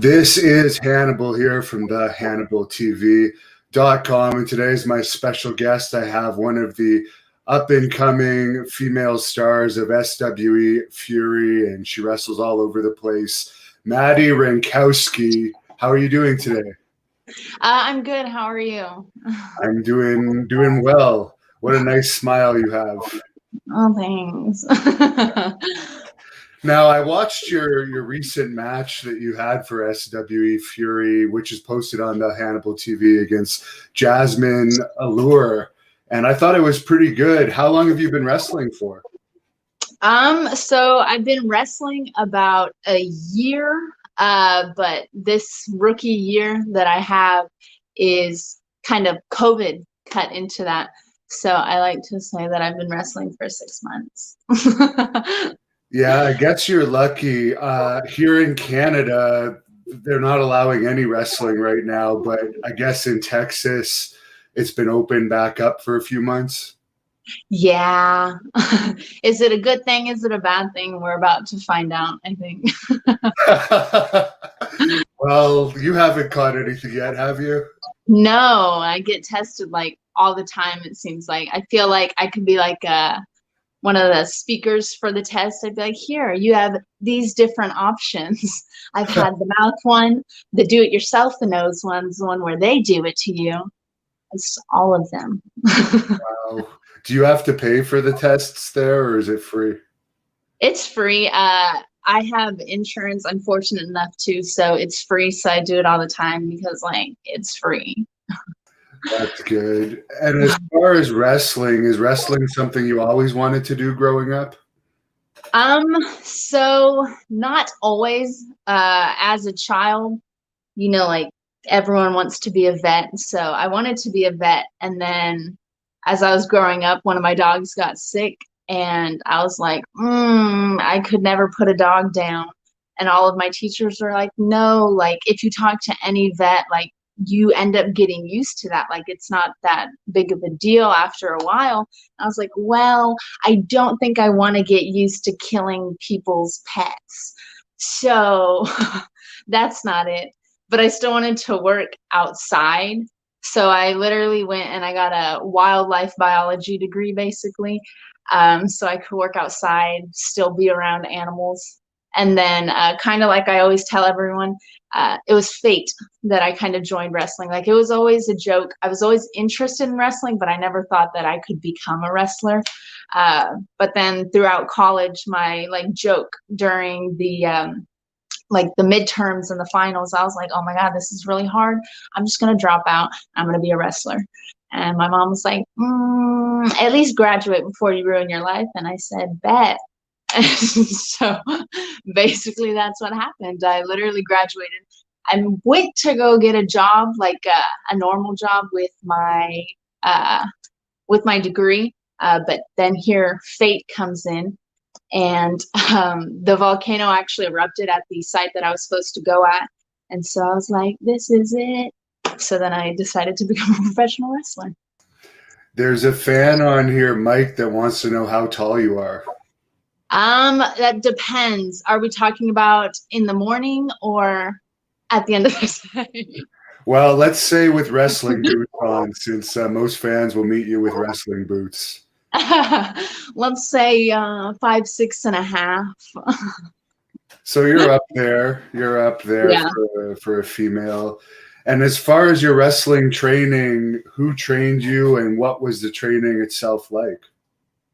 This is Hannibal here from the Hannibal TV.com, and today is my special guest. I have one of the up-and-coming female stars of SWE Fury, and she wrestles all over the place, Madi Wrenkowski. How are you doing today? I'm good. How are you? I'm doing well. What a nice smile you have. Oh, thanks. Now, I watched your recent match that you had for SWE Fury, which is posted on the Hannibal TV against Jasmine Allure, and I thought it was pretty good. How long have you been wrestling for? So I've been wrestling about a year, but this rookie year that I have is kind of COVID cut into that. So I like to say that I've been wrestling for 6 months. Yeah, I guess you're lucky. Here in Canada, they're not allowing any wrestling right now, but I guess in Texas, it's been open back up for a few months. Yeah. Is it a good thing? Is it a bad thing? We're about to find out, I think. Well, you haven't caught anything yet, have you? No, I get tested like all the time, it seems like. I feel like I could be like one of the speakers for the test. I'd be like, here, you have these different options. I've had the mouth one, the do-it-yourself, the nose ones, the one where they do it to you. It's all of them. Wow. Do you have to pay for the tests there, or is it free? It's free. I have insurance, I'm fortunate enough to, so it's free. So I do it all the time because, like, it's free. That's good. And as far as wrestling, is wrestling something you always wanted to do growing up? So not always. As a child, you know, like everyone wants to be a vet. So I wanted to be a vet. And then as I was growing up, one of my dogs got sick and I was like, I could never put a dog down. And all of my teachers were like, no, like if you talk to any vet, like you end up getting used to that. Like it's not that big of a deal after a while. I was like, well, I don't think I want to get used to killing people's pets. So that's not it. But I still wanted to work outside. So I literally went and I got a wildlife biology degree, basically. So I could work outside, still be around animals. And then kind of like I always tell everyone, it was fate that I kind of joined wrestling. Like it was always a joke. I was always interested in wrestling, but I never thought that I could become a wrestler. But then throughout college, my like joke during the midterms and the finals, I was like, oh my God, this is really hard. I'm just going to drop out. I'm going to be a wrestler. And my mom was like, at least graduate before you ruin your life. And I said, bet. So basically that's what happened. I literally graduated and went to go get a job, like a normal job with my degree. But then here fate comes in. And the volcano actually erupted at the site that I was supposed to go at. And so I was like, this is it. So then I decided to become a professional wrestler. There's a fan on here, Mike, that wants to know how tall you are. That depends. Are we talking about in the morning or at the end of the day? Well, let's say with wrestling boots on, since most fans will meet you with wrestling boots. Let's say 5'6.5". So you're up there. You're up there, yeah, for a female. And as far as your wrestling training, who trained you and what was the training itself like?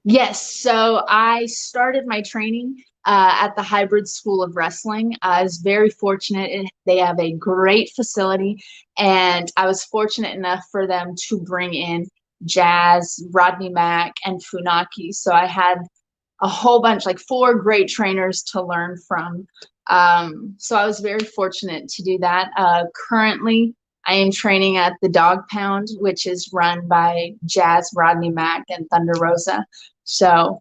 Yes, so I started my training at the Hybrid School of Wrestling. I was very fortunate. They have a great facility, and I was fortunate enough for them to bring in Jazz, Rodney Mack, and Funaki. So I had a whole bunch, like 4 great trainers to learn from. So I was very fortunate to do that. Currently, I am training at the Dog Pound, which is run by Jazz, Rodney Mack, and Thunder Rosa. So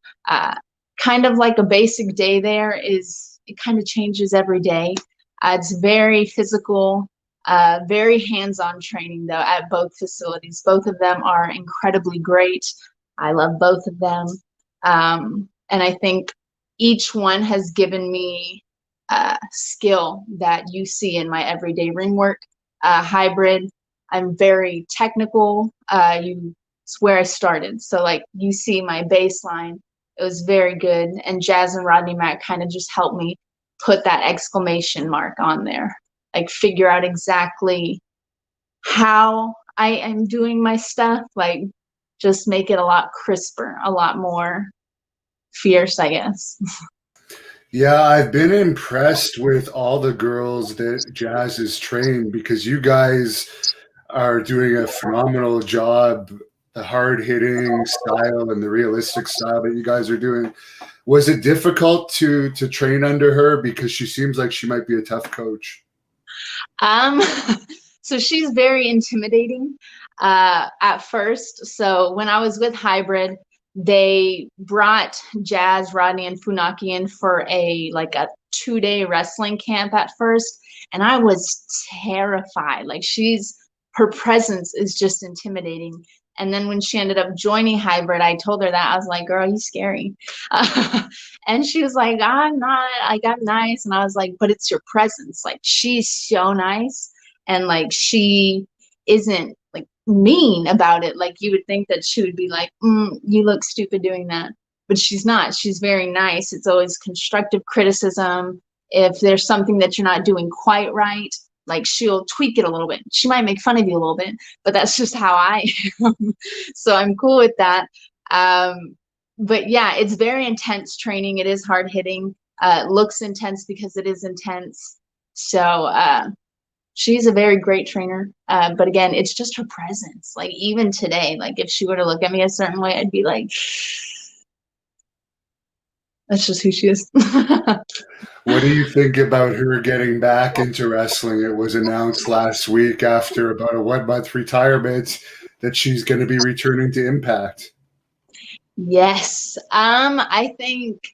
kind of like a basic day there is, it kind of changes every day. It's very physical, very hands-on training though at both facilities. Both of them are incredibly great. I love both of them. And I think each one has given me skill that you see in my everyday ring work. Hybrid, I'm very technical. It's where I started. So like you see my baseline, it was very good. And Jazz and Rodney Mack kind of just helped me put that exclamation mark on there, like figure out exactly how I am doing my stuff, like just make it a lot crisper, a lot more fierce, I guess. Yeah, I've been impressed with all the girls that Jazz has trained because you guys are doing a phenomenal job. The hard hitting style and the realistic style that you guys are doing. Was it difficult to train under her because she seems like she might be a tough coach? Um, so she's very intimidating at first. So when I was with Hybrid, they brought Jazz, Rodney, and Funaki in for a 2-day wrestling camp at first, and I was terrified. Like her presence is just intimidating. And then when she ended up joining Hybrid, I told her that. I was like, girl, you scary. And she was like, I'm not, like, I'm nice. And I was like, but it's your presence. Like, she's so nice. And like, she isn't like mean about it. Like, you would think that she would be like, you look stupid doing that. But she's not. She's very nice. It's always constructive criticism. If there's something that you're not doing quite right, like she'll tweak it a little bit. She might make fun of you a little bit, but that's just how I am. So I'm cool with that. But yeah, it's very intense training. It is hard hitting. It looks intense because it is intense. So she's a very great trainer. But again, it's just her presence. Like even today, like if she were to look at me a certain way, I'd be like, that's just who she is. What do you think about her getting back into wrestling? It was announced last week after about a 1-month retirement that she's going to be returning to Impact. Yes. I think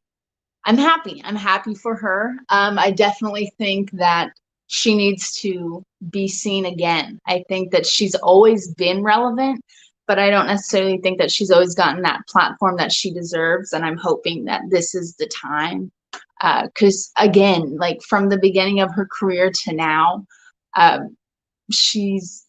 I'm happy. I'm happy for her. I definitely think that she needs to be seen again. I think that she's always been relevant, but I don't necessarily think that she's always gotten that platform that she deserves. And I'm hoping that this is the time. Because again, like from the beginning of her career to now, she's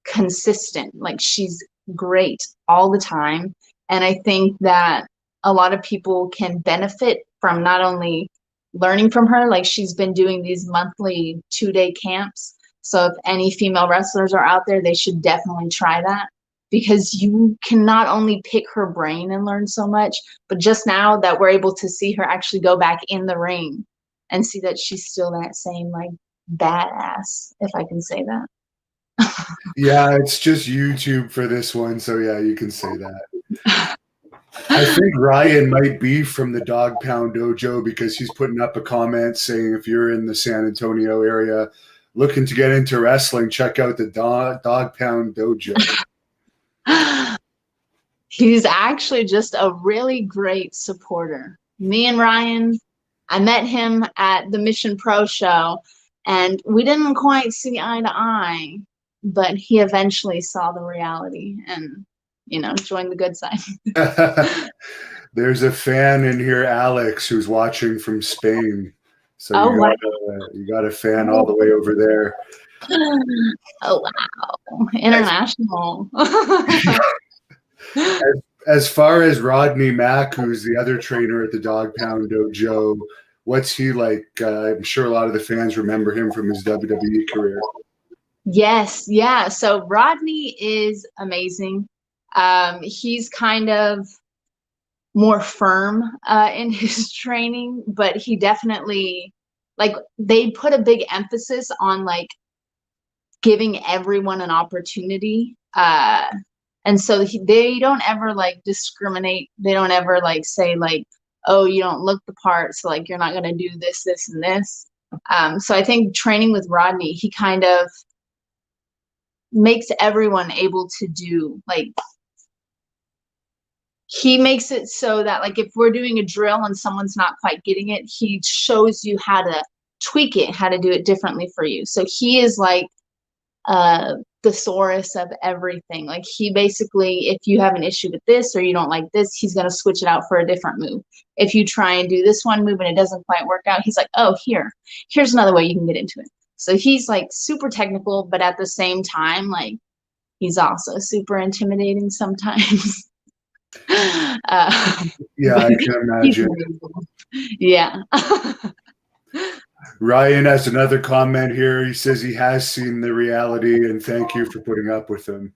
consistent. Like she's great all the time. And I think that a lot of people can benefit from not only learning from her, like she's been doing these monthly 2-day camps. So if any female wrestlers are out there, they should definitely try that, because you can not only pick her brain and learn so much, but just now that we're able to see her actually go back in the ring and see that she's still that same like badass, if I can say that. Yeah, it's just YouTube for this one, so yeah, you can say that. I think Ryan might be from the Dog Pound Dojo because he's putting up a comment saying if you're in the San Antonio area looking to get into wrestling, check out the Dog Pound Dojo. He's actually just a really great supporter. Me and Ryan, I met him at the Mission Pro show, and we didn't quite see eye to eye, but he eventually saw the reality and, you know, joined the good side. There's a fan in here, Alex, who's watching from Spain. So you got a fan all the way over there. Oh, wow. International. As far as Rodney Mack, who's the other trainer at the Dog Pound Dojo, what's he like? I'm sure a lot of the fans remember him from his WWE career. Yes, yeah. So Rodney is amazing. He's kind of more firm in his training, but he definitely, like, they put a big emphasis on like giving everyone an opportunity. And so they don't ever like discriminate. They don't ever like say like, oh, you don't look the part, so like you're not going to do this, this, and this. So I think training with Rodney, he kind of makes everyone able to do, like, he makes it so that like if we're doing a drill and someone's not quite getting it, he shows you how to tweak it, how to do it differently for you. So he is like thesaurus of everything. Like, he basically, if you have an issue with this or you don't like this, he's going to switch it out for a different move. If you try and do this one move and it doesn't quite work out, he's like, oh, here's another way you can get into it. So he's like super technical, but at the same time, like, he's also super intimidating sometimes. Yeah, I can imagine. Yeah. Ryan has another comment here. He says he has seen the reality, and thank you for putting up with him.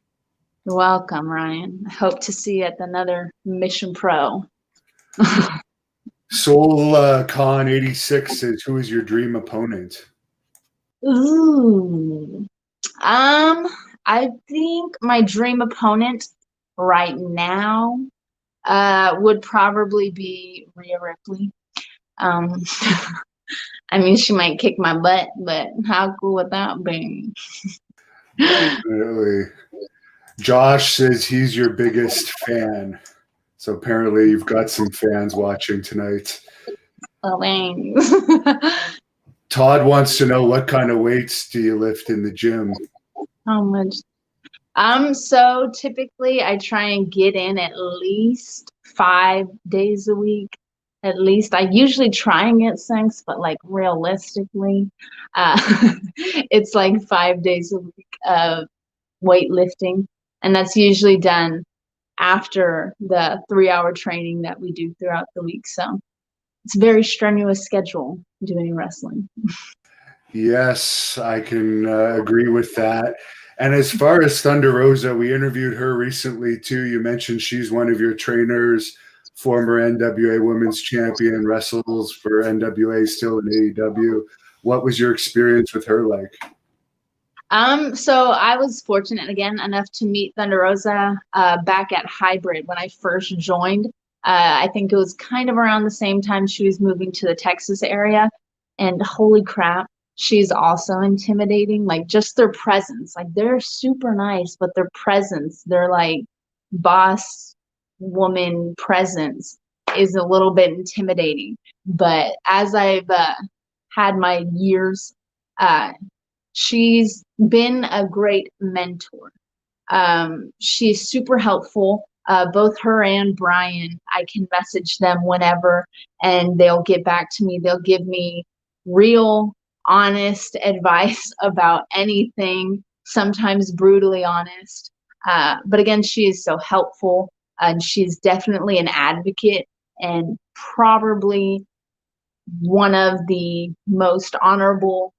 You're welcome, Ryan. I hope to see you at another Mission Pro. Soul Con 86 says, who is your dream opponent? Ooh. I think my dream opponent right now would probably be Rhea Ripley. I mean, she might kick my butt, but how cool would that be? Definitely. Josh says he's your biggest fan. So apparently you've got some fans watching tonight. Oh, thanks. Todd wants to know, what kind of weights do you lift in the gym? How much? So typically I try and get in at least 5 days a week. At least I usually try and get 6, but like realistically, it's like 5 days a week of weightlifting, and that's usually done after the 3-hour training that we do throughout the week. So it's a very strenuous schedule doing wrestling. Yes, I can agree with that. And as far as Thunder Rosa, we interviewed her recently too. You mentioned she's one of your trainers, former NWA Women's Champion, wrestles for NWA, still in AEW. What was your experience with her like? So I was fortunate again enough to meet Thunder Rosa back at Hybrid when I first joined. I think it was kind of around the same time she was moving to the Texas area, and holy crap, she's also intimidating. Like, just their presence, like, they're super nice, but their presence, their like boss woman presence is a little bit intimidating. But as I've had my years, she's been a great mentor. She's super helpful. Both her and Brian, I can message them whenever and they'll get back to me. They'll give me real, honest advice about anything, sometimes brutally honest. But again, she is so helpful, and she's definitely an advocate, and probably one of the most honorable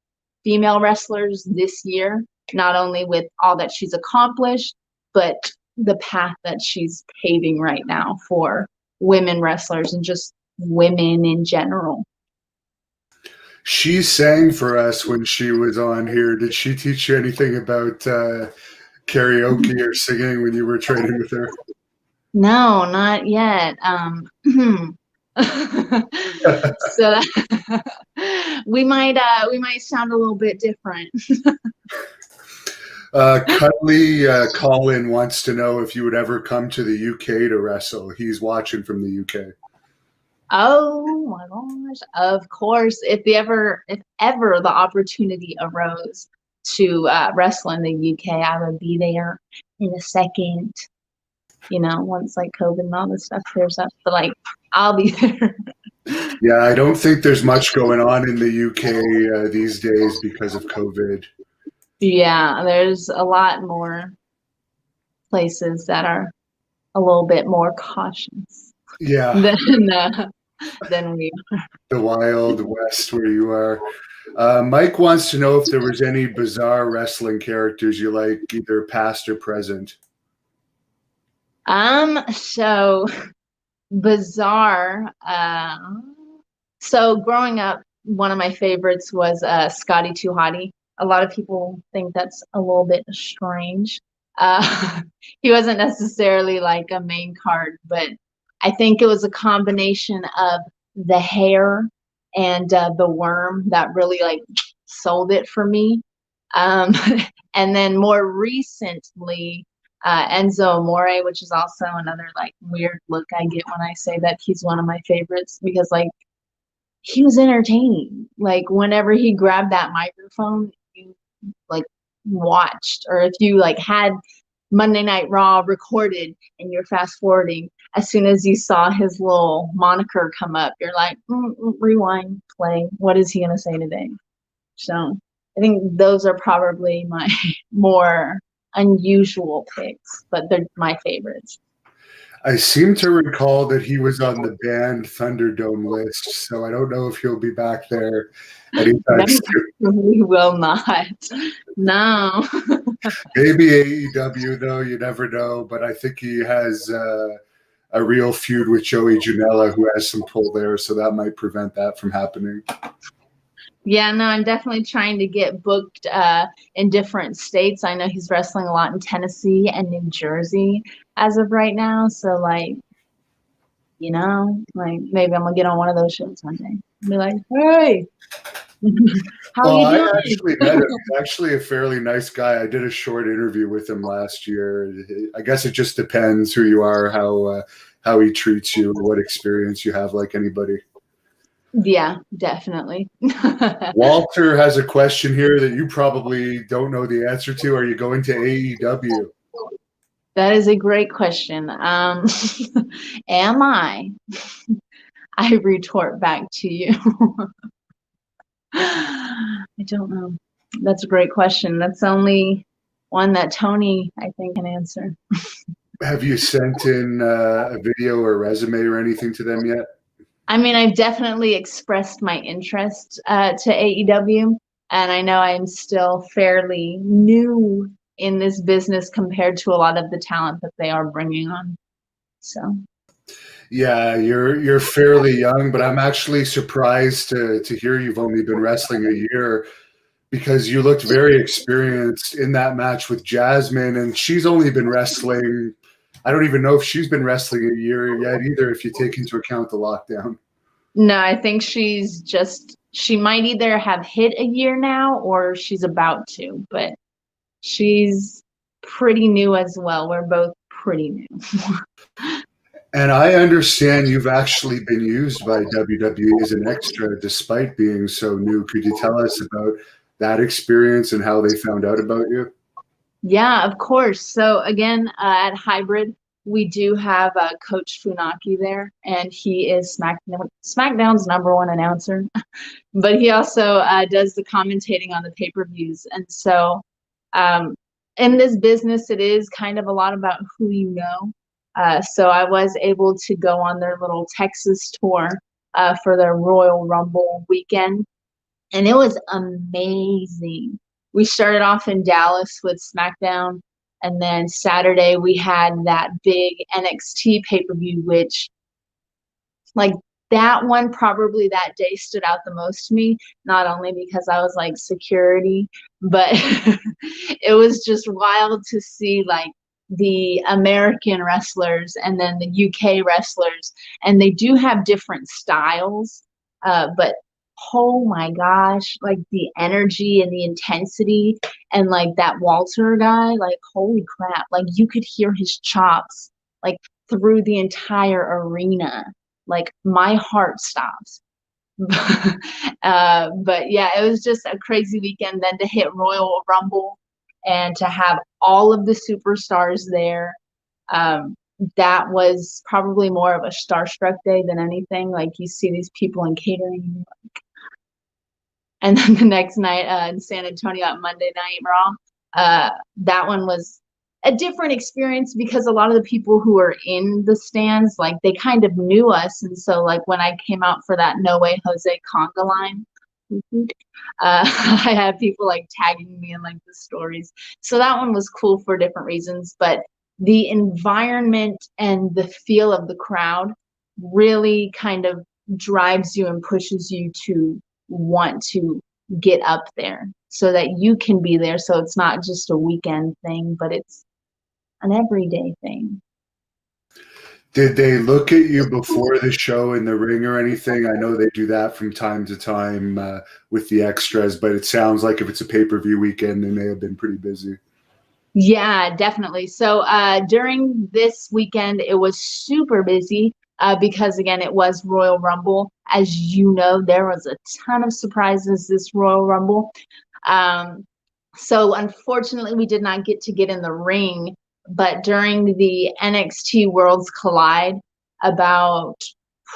female wrestlers this year, not only with all that she's accomplished, but the path that she's paving right now for women wrestlers and just women in general. She sang for us when she was on here. Did she teach you anything about karaoke or singing when you were training with her? No, not yet. So we might sound a little bit different. Cuddly Colin wants to know if you would ever come to the UK to wrestle. He's watching from the UK. Oh my gosh! Of course, if ever the opportunity arose to wrestle in the UK, I would be there in a second. You know, once like COVID and all this stuff clears up, but like I'll be there. Yeah, I don't think there's much going on in the UK these days because of COVID. Yeah, there's a lot more places that are a little bit more cautious. Yeah. Than we are. The Wild West where you are. Mike wants to know if there was any bizarre wrestling characters you like, either past or present. So bizarre. So growing up, one of my favorites was Scotty 2 Hotty. A lot of people think that's a little bit strange. He wasn't necessarily like a main card, but I think it was a combination of the hair and the worm that really like sold it for me. And then more recently, Enzo Amore, which is also another like weird look I get when I say that he's one of my favorites, because like he was entertaining. Like whenever he grabbed that microphone, you like watched, or if you like had Monday Night Raw recorded and you're fast forwarding, as soon as you saw his little moniker come up, you're like, rewind, play. What is he going to say today? So I think those are probably my more unusual picks, but they're my favorites. I seem to recall that he was on the banned Thunderdome list, so I don't know if he'll be back there anytime soon. We will not. No. Maybe AEW, though, you never know, but I think he has a real feud with Joey Janela, who has some pull there, so that might prevent that from happening. Yeah, no, I'm definitely trying to get booked in different states. I know he's wrestling a lot in Tennessee and New Jersey as of right now. So, like, you know, like maybe I'm gonna get on one of those shows one day. Be like, hey, how you doing? I actually met him. He's actually a fairly nice guy. I did a short interview with him last year. I guess it just depends who you are, how he treats you, what experience you have, like anybody. Yeah, definitely. Walter has a question here that you probably don't know the answer to. Are you going to AEW? That is a great question. Am I? I retort back to you. I don't know. That's a great question. That's only one that Tony, I think, can answer. Have you sent in a video or resume or anything to them yet? I mean, I've definitely expressed my interest to AEW, and I know I'm still fairly new in this business compared to a lot of the talent that they are bringing on. So, yeah, you're fairly young, but I'm actually surprised to hear you've only been wrestling a year, because you looked very experienced in that match with Jasmine, and she's only been wrestling. I don't even know if she's been wrestling a year yet either, if you take into account the lockdown. no, I think she might either have hit a year now or she's about to, but she's pretty new as well. We're both pretty new. And I understand you've actually been used by WWE as an extra despite being so new. Could you tell us about that experience and how they found out about you? Yeah, of course. So again, at Hybrid, we do have Coach Funaki there, and he is SmackDown's #1 announcer. But he also does the commentating on the pay-per-views. And so in this business, it is kind of a lot about who you know. So I was able to go on their little Texas tour for their Royal Rumble weekend, and it was amazing. We started off in Dallas with SmackDown, and then Saturday we had that big NXT pay-per-view, which, like, that one probably that day stood out the most to me, not only because I was like security, but it was just wild to see like the American wrestlers and then the UK wrestlers, and they do have different styles, but oh my gosh, like the energy and the intensity, and like that Walter guy, like holy crap, like you could hear his chops like through the entire arena. Like my heart stops. But yeah, it was just a crazy weekend. Then to hit Royal Rumble and to have all of the superstars there, that was probably more of a starstruck day than anything. Like you see these people in catering, and then the next night in San Antonio at Monday Night Raw, that one was a different experience because a lot of the people who were in the stands, like they kind of knew us. And so like when I came out for that No Way Jose conga line, I had people like tagging me in like the stories. So that one was cool for different reasons, but the environment and the feel of the crowd really kind of drives you and pushes you to want to get up there so that you can be there. So it's not just a weekend thing, but it's an everyday thing. Did they look at you before the show in the ring or anything? I know they do that from time to time with the extras, but it sounds like if it's a pay-per-view weekend, they may have been pretty busy. Yeah, definitely. So during this weekend, it was super busy because, again, it was Royal Rumble. As you know, there was a ton of surprises this Royal Rumble. So unfortunately, we did not get in the ring, but during the NXT Worlds Collide, about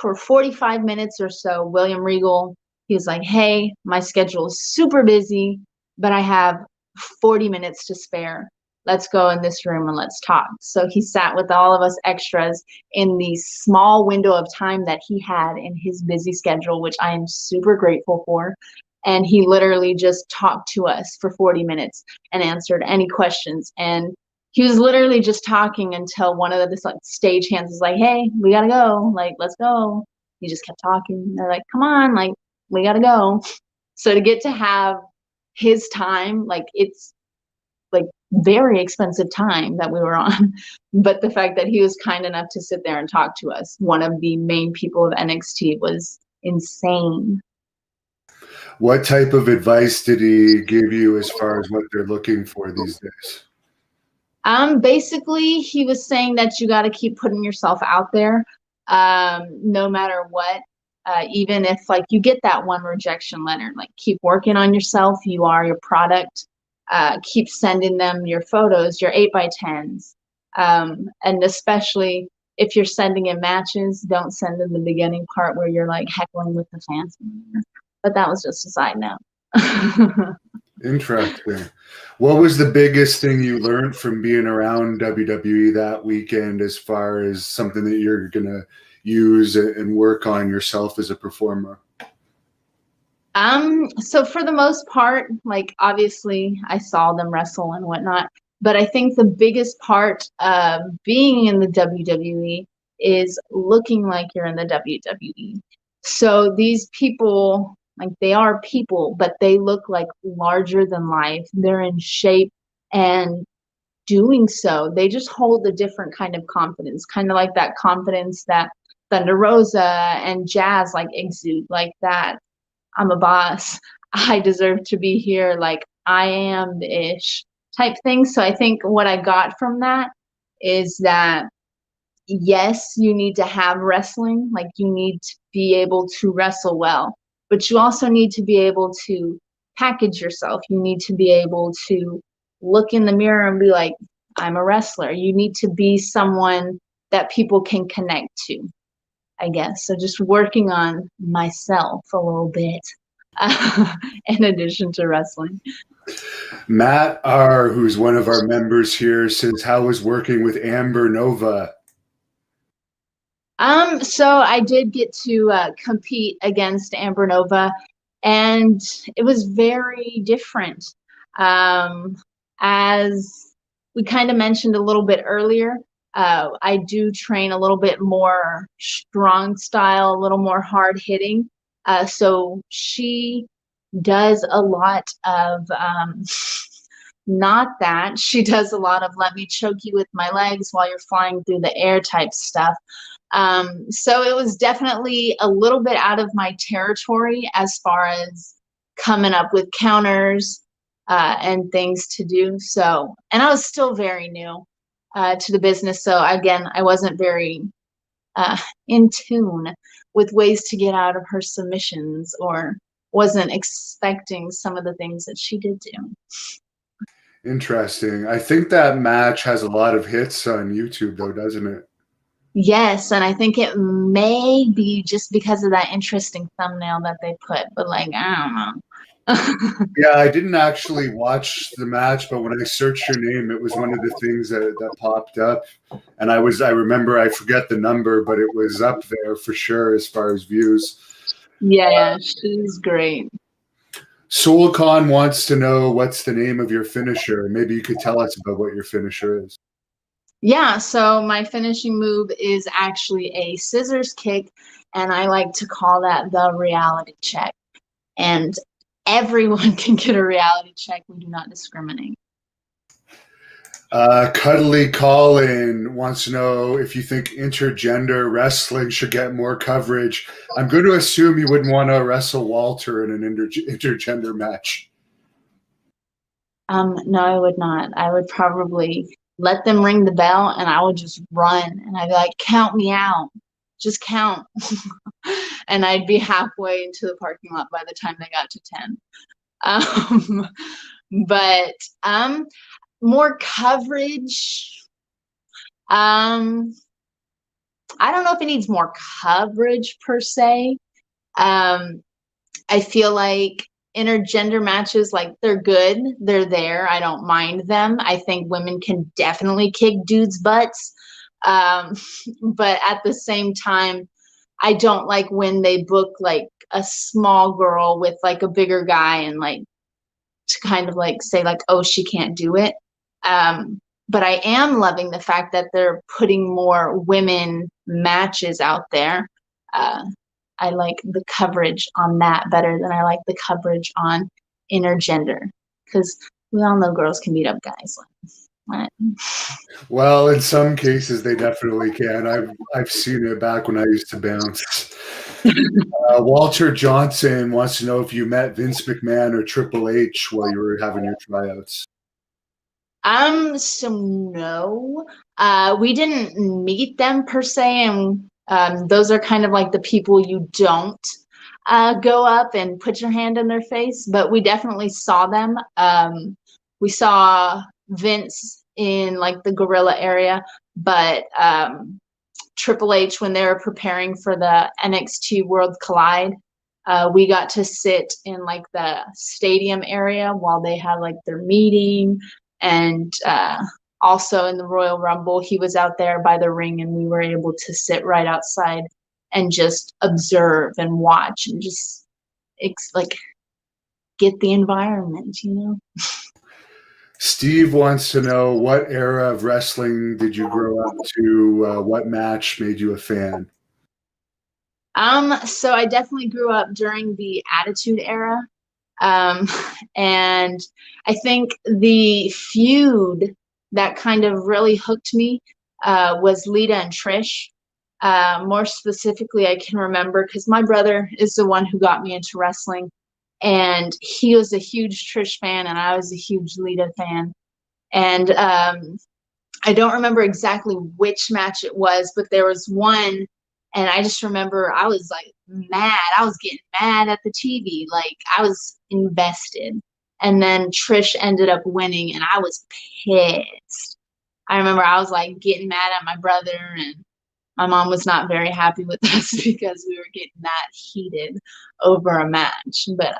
for 45 minutes or so, William Regal, he was like, hey, my schedule is super busy, but I have 40 minutes to spare. Let's go in this room and let's talk. So he sat with all of us extras in the small window of time that he had in his busy schedule, which I am super grateful for. And he literally just talked to us for 40 minutes and answered any questions. And he was literally just talking until one of the like stage hands was like, hey, we gotta go, like, let's go. He just kept talking. They're like, come on, like, we gotta go. So to get to have his time, like, it's like very expensive time that we were on, but the fact that he was kind enough to sit there and talk to us, one of the main people of NXT, was insane. What type of advice did he give you as far as what they're looking for these days? Basically, he was saying that you got to keep putting yourself out there, no matter what. Even if like you get that one rejection letter, like keep working on yourself. You are your product. Keep sending them your photos, your 8x10s, and especially if you're sending in matches, don't send in the beginning part where you're like heckling with the fans. But that was just a side note. Interesting. What was the biggest thing you learned from being around WWE that weekend as far as something that you're going to use and work on yourself as a performer? So for the most part, like obviously I saw them wrestle and whatnot, but I think the biggest part of being in the WWE is looking like you're in the WWE. So these people, like they are people, but they look like larger than life. They're in shape, and doing so, they just hold a different kind of confidence, kind of like that confidence that Thunder Rosa and Jazz like exude, like that I'm a boss, I deserve to be here, like I am ish type thing. So I think what I got from that is that yes, you need to have wrestling, like you need to be able to wrestle well, but you also need to be able to package yourself. You need to be able to look in the mirror and be like, I'm a wrestler. You need to be someone that people can connect to, I guess. So just working on myself a little bit in addition to wrestling. Matt R., who's one of our members here, says, how was working with Amber Nova? So I did get to compete against Amber Nova, and it was very different. As we kind of mentioned a little bit earlier, I do train a little bit more strong style, a little more hard hitting. So she does a lot of not that. She does a lot of let me choke you with my legs while you're flying through the air type stuff. So it was definitely a little bit out of my territory as far as coming up with counters and things to do. So, and I was still very new to the business. So again, I wasn't very in tune with ways to get out of her submissions, or wasn't expecting some of the things that she did do. Interesting. I think that match has a lot of hits on YouTube, though, doesn't it? Yes, and I think it may be just because of that interesting thumbnail that they put, but like, I don't know. Yeah, I didn't actually watch the match, but when I searched your name, it was one of the things that popped up. And I remember, I forget the number, but it was up there for sure as far as views. Yeah, she's great. Soulcon wants to know what's the name of your finisher. Maybe you could tell us about what your finisher is. Yeah, so my finishing move is actually a scissors kick, and I like to call that the reality check. And everyone can get a reality check. We do not discriminate. Cuddly Colin wants to know if you think intergender wrestling should get more coverage. I'm going to assume you wouldn't want to wrestle Walter in an intergender match. No, I would not. I would probably let them ring the bell, and I would just run, and I'd be like, count me out. Just count. And I'd be halfway into the parking lot by the time they got to 10. But more coverage. I don't know if it needs more coverage per se. I feel like intergender matches, like, they're good. They're there. I don't mind them. I think women can definitely kick dudes' butts. But at the same time, I don't like when they book like a small girl with like a bigger guy and like to kind of like say like, oh, she can't do it. But I am loving the fact that they're putting more women matches out there. I like the coverage on that better than I like the coverage on intergender, because we all know girls can beat up guys. What? Well, in some cases, they definitely can. I've seen it back when I used to bounce. Walter Johnson wants to know if you met Vince McMahon or Triple H while you were having your tryouts. So no, we didn't meet them per se, and those are kind of like the people you don't go up and put your hand in their face, but we definitely saw them. We saw Vince in like the gorilla area, but Triple H, when they were preparing for the NXT World Collide, we got to sit in like the stadium area while they had like their meeting. And also in the Royal Rumble, he was out there by the ring, and we were able to sit right outside and just observe and watch and just like get the environment, you know? Steve wants to know, what era of wrestling did you grow up to? What match made you a fan? So I definitely grew up during the Attitude Era. And I think the feud that kind of really hooked me was Lita and Trish. More specifically, I can remember because my brother is the one who got me into wrestling, and he was a huge Trish fan, and I was a huge Lita fan. And I don't remember exactly which match it was, but there was one, and I just remember I was like mad. I was getting mad at the TV. Like, I was invested. And then Trish ended up winning, and I was pissed. I remember I was like getting mad at my brother, and my mom was not very happy with us because we were getting that heated over a match. But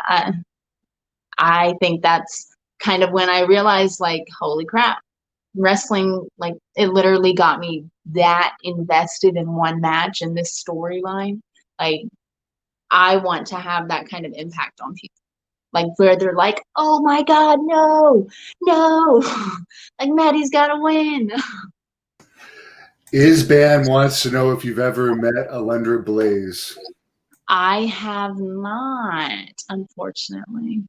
I think that's kind of when I realized, like, holy crap, wrestling, like, it literally got me that invested in one match and this storyline. Like, I want to have that kind of impact on people, like where they're like, oh my god, no, like, Maddie's gotta win. Isban wants to know if you've ever met Alundra Blaze. I have not, unfortunately.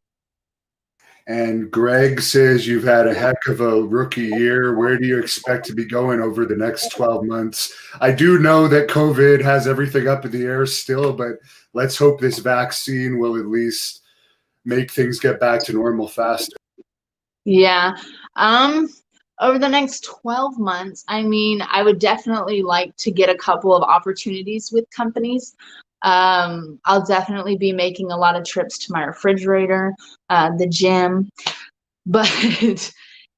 And Greg says you've had a heck of a rookie year. Where do you expect to be going over the next 12 months? I do know that COVID has everything up in the air still, but let's hope this vaccine will at least make things get back to normal faster. Yeah. Over the next 12 months, I mean, I would definitely like to get a couple of opportunities with companies. I'll definitely be making a lot of trips to my refrigerator, the gym. But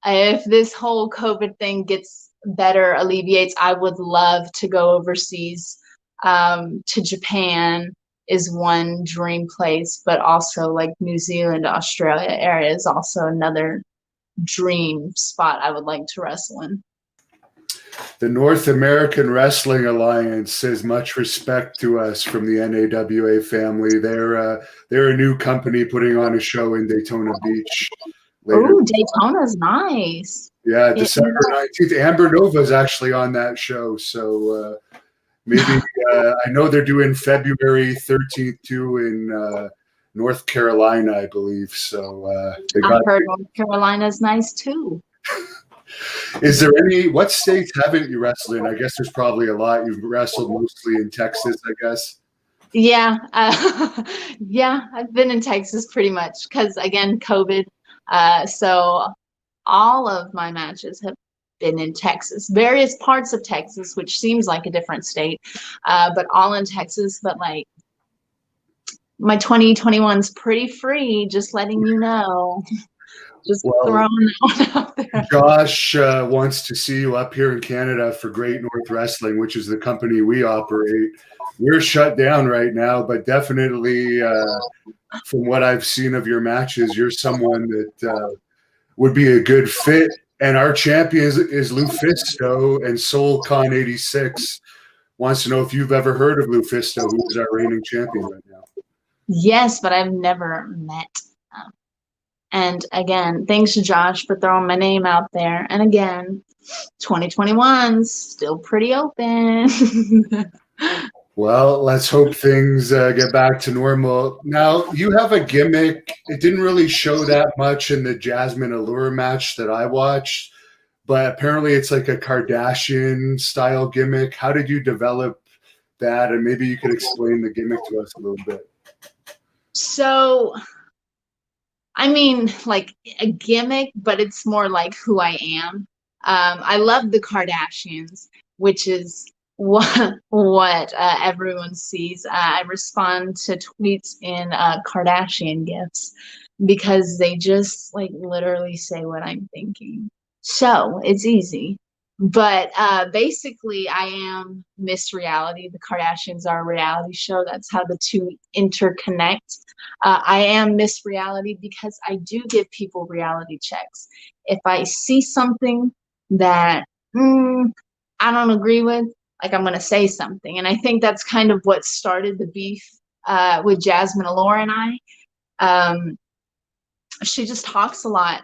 if this whole COVID thing gets better, alleviates, I would love to go overseas. To Japan is one dream place, but also like New Zealand, Australia area is also another dream spot I would like to wrestle in. The North American Wrestling Alliance says much respect to us from the NAWA family. They're a new company putting on a show in Daytona Beach. Oh, Daytona's nice. Yeah, December 19th. Amber Nova is actually on that show. So maybe I know they're doing February 13th too in North Carolina, I believe. So I've heard North Carolina's nice too. Is there what states haven't you wrestled in? I guess there's probably a lot. You've wrestled mostly in Texas, I guess. Yeah. Yeah, I've been in Texas pretty much because, again, COVID. So all of my matches have been in Texas, various parts of Texas, which seems like a different state, but all in Texas. But like, my 2021's pretty free, just letting you know. Just Well, throwing that one out there. Josh wants to see you up here in Canada for Great North Wrestling, which is the company we operate. We're shut down right now, but definitely from what I've seen of your matches, you're someone that would be a good fit. And our champion is Lufisto, and SoulCon86 wants to know if you've ever heard of Lufisto, who is our reigning champion right now. Yes, but I've never met him. And again, thanks to Josh for throwing my name out there. And again, 2021's still pretty open. Well, let's hope things get back to normal. Now, you have a gimmick. It didn't really show that much in the Jasmine Allure match that I watched, but apparently it's like a Kardashian style gimmick. How did you develop that? And maybe you could explain the gimmick to us a little bit. So, I mean, like a gimmick, but it's more like who I am. I love the Kardashians, which is what everyone sees. I respond to tweets in Kardashian gifs because they just like literally say what I'm thinking. So it's easy. But basically, I am Miss Reality. The Kardashians are a reality show. That's how the two interconnect. I am Miss Reality because I do give people reality checks. If I see something that I don't agree with, like I'm going to say something. And I think that's kind of what started the beef with Jasmine Allure and I. She just talks a lot.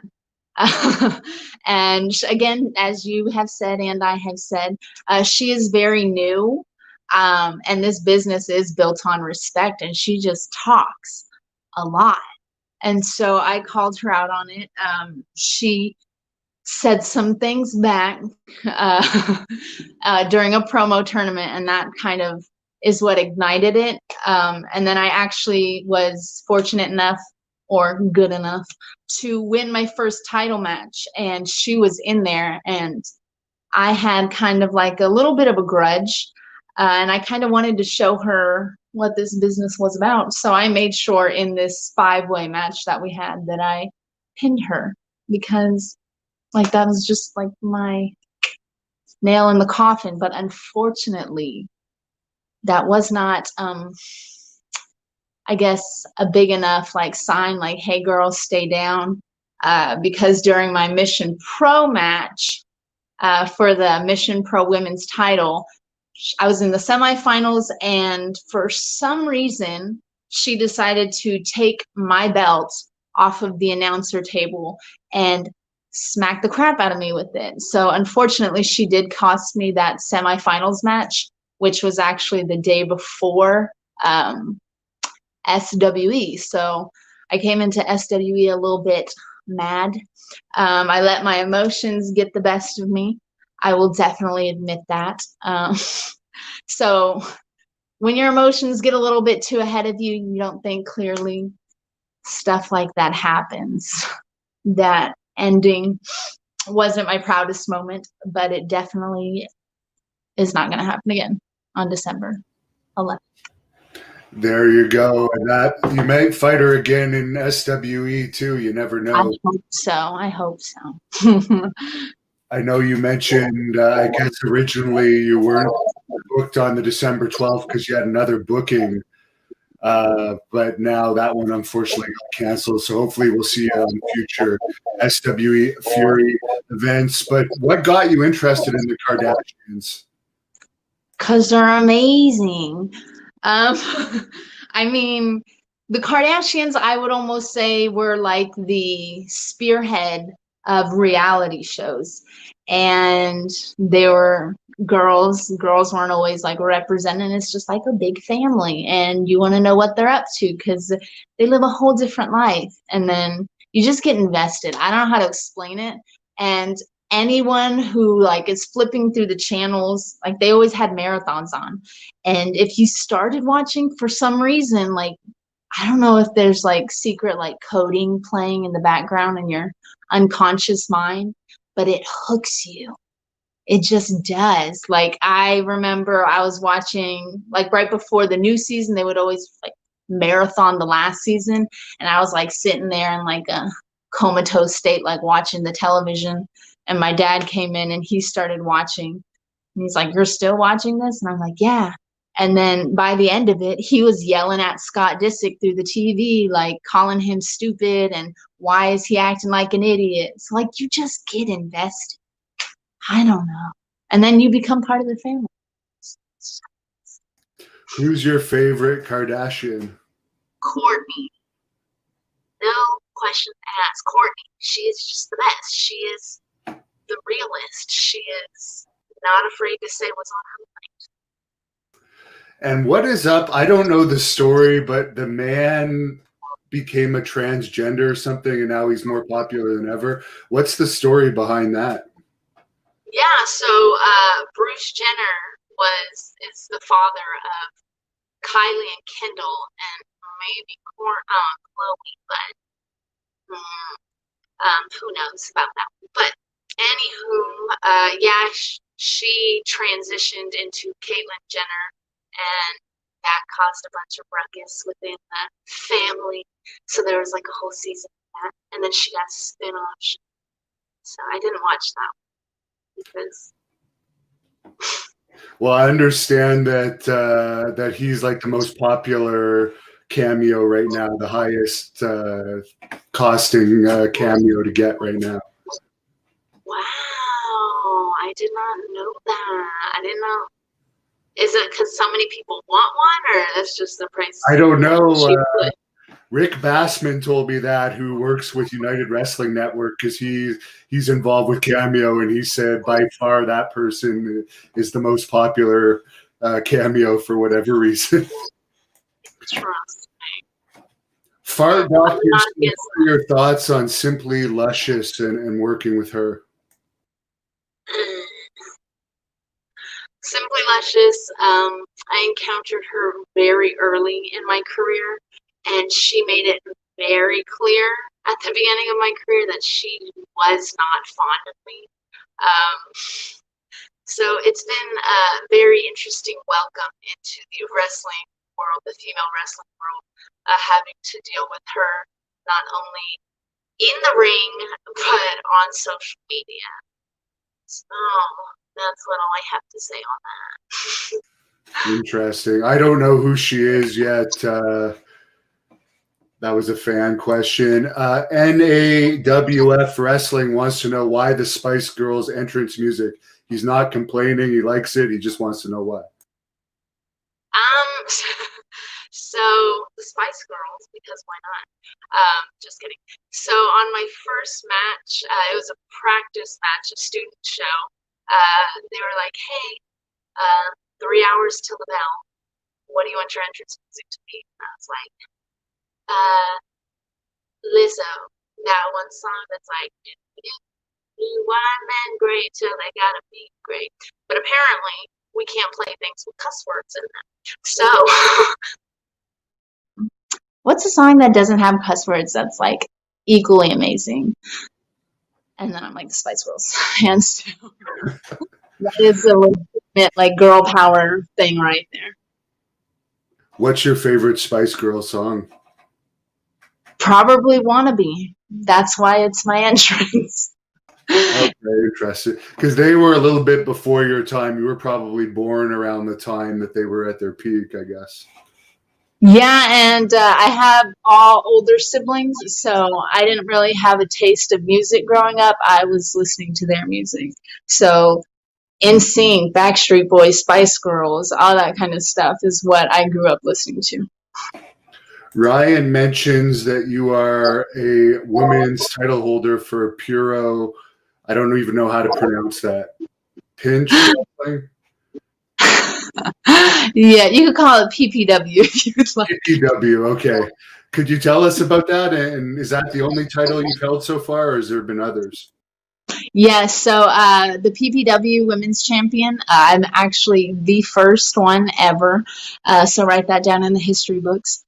And again, as you have said and I have said, she is very new. And this business is built on respect, and she just talks a lot. And so I called her out on it. She said some things back during a promo tournament, and that kind of is what ignited it. And then I actually was fortunate enough or good enough to win my first title match, and she was in there, and I had kind of like a little bit of a grudge, and I kind of wanted to show her what this business was about. So I made sure in this 5-way match that we had that I pinned her, because like that was just like my nail in the coffin. But unfortunately, that was not I guess a big enough like sign like, hey girls, stay down, because during my Mission Pro match for the Mission Pro women's title, I was in the semifinals, and for some reason she decided to take my belt off of the announcer table and smack the crap out of me with it. So unfortunately, she did cost me that semifinals match, which was actually the day before SWE. So I came into SWE a little bit mad. I let my emotions get the best of me. I will definitely admit that. So when your emotions get a little bit too ahead of you, you don't think clearly, stuff like that happens. That ending wasn't my proudest moment, but it definitely is not going to happen again on December 11th. There you go. And that you might fight her again in SWE too. You never know. I hope so. I hope so. I know you mentioned, I guess originally you weren't booked on the December 12th because you had another booking. But now that one unfortunately got canceled. So hopefully we'll see you on future SWE Fury events. But what got you interested in the Kardashians? Because they're amazing. I mean, the Kardashians, I would almost say, were like the spearhead of reality shows. And they were girls weren't always like represented. It's just like a big family, and you want to know what they're up to because they live a whole different life, and then you just get invested. I don't know how to explain it. And anyone who like is flipping through the channels, like they always had marathons on, and if you started watching for some reason, like I don't know if there's like secret like coding playing in the background in your unconscious mind, but it hooks you. It just does. Like I remember I was watching like right before the new season, they would always like marathon the last season, and I was like sitting there in like a comatose state, like watching the television. And my dad came in and he started watching. And he's like, "You're still watching this?" And I'm like, "Yeah." And then by the end of it, he was yelling at Scott Disick through the TV, like calling him stupid and why is he acting like an idiot? So like, you just get invested. I don't know. And then you become part of the family. Who's your favorite Kardashian? Courtney. No question asked. Courtney. She is just the best. She is the realist. She is not afraid to say what's on her mind. And what is up? I don't know the story, but the man became a transgender or something, and now he's more popular than ever. What's the story behind that? Yeah, so Bruce Jenner is the father of Kylie and Kendall and maybe Chloe, but who knows about that? But anywho, yeah, she transitioned into Caitlyn Jenner, and that caused a bunch of ruckus within the family. So there was like a whole season of that, and then she got spin-off. So I didn't watch that because. Well, I understand that that he's like the most popular cameo right now, the highest costing cameo to get right now. Wow, I did not know that. I didn't know. Is it because so many people want one, or that's just the price? I don't know. Rick Bassman told me that, who works with United Wrestling Network, because he's involved with Cameo, and he said by far that person is the most popular cameo for whatever reason. Trust me. Fart Doctor, what are your thoughts on Simply Luscious and working with her? Simply Luscious, I encountered her very early in my career, and she made it very clear at the beginning of my career that she was not fond of me. So it's been a very interesting welcome into the wrestling world, the female wrestling world, having to deal with her not only in the ring, but on social media. So that's what all I have to say on that. Interesting. I don't know who she is yet. That was a fan question. NAWF Wrestling wants to know why the Spice Girls entrance music. He's not complaining. He likes it. He just wants to know why. So the Spice Girls, because why not? Just kidding. So on my first match, it was a practice match, a student show. They were like, "Hey, 3 hours till the bell. What do you want your entrance music to be?" And I was like, Lizzo, that one song that's like, "White men great till they gotta be great." But apparently, we can't play things with cuss words in them. So, what's a song that doesn't have cuss words that's like equally amazing? And then I'm like, the Spice Girls, hands down. That is a legitimate like girl power thing right there. What's your favorite Spice Girl song? Probably Wannabe. That's why it's my entrance. Okay, interesting. Because they were a little bit before your time. You were probably born around the time that they were at their peak, I guess. Yeah, and I have all older siblings, so I didn't really have a taste of music growing up. I was listening to their music. So NSYNC, Backstreet Boys, Spice Girls, all that kind of stuff is what I grew up listening to. Ryan mentions that you are a women's title holder for Puro. I don't even know how to pronounce that. Pinch? Yeah, you could call it PPW if you'd like. PPW, okay. Could you tell us about that? And is that the only title you've held so far, or has there been others? Yes, so the PPW Women's Champion, I'm actually the first one ever, so write that down in the history books.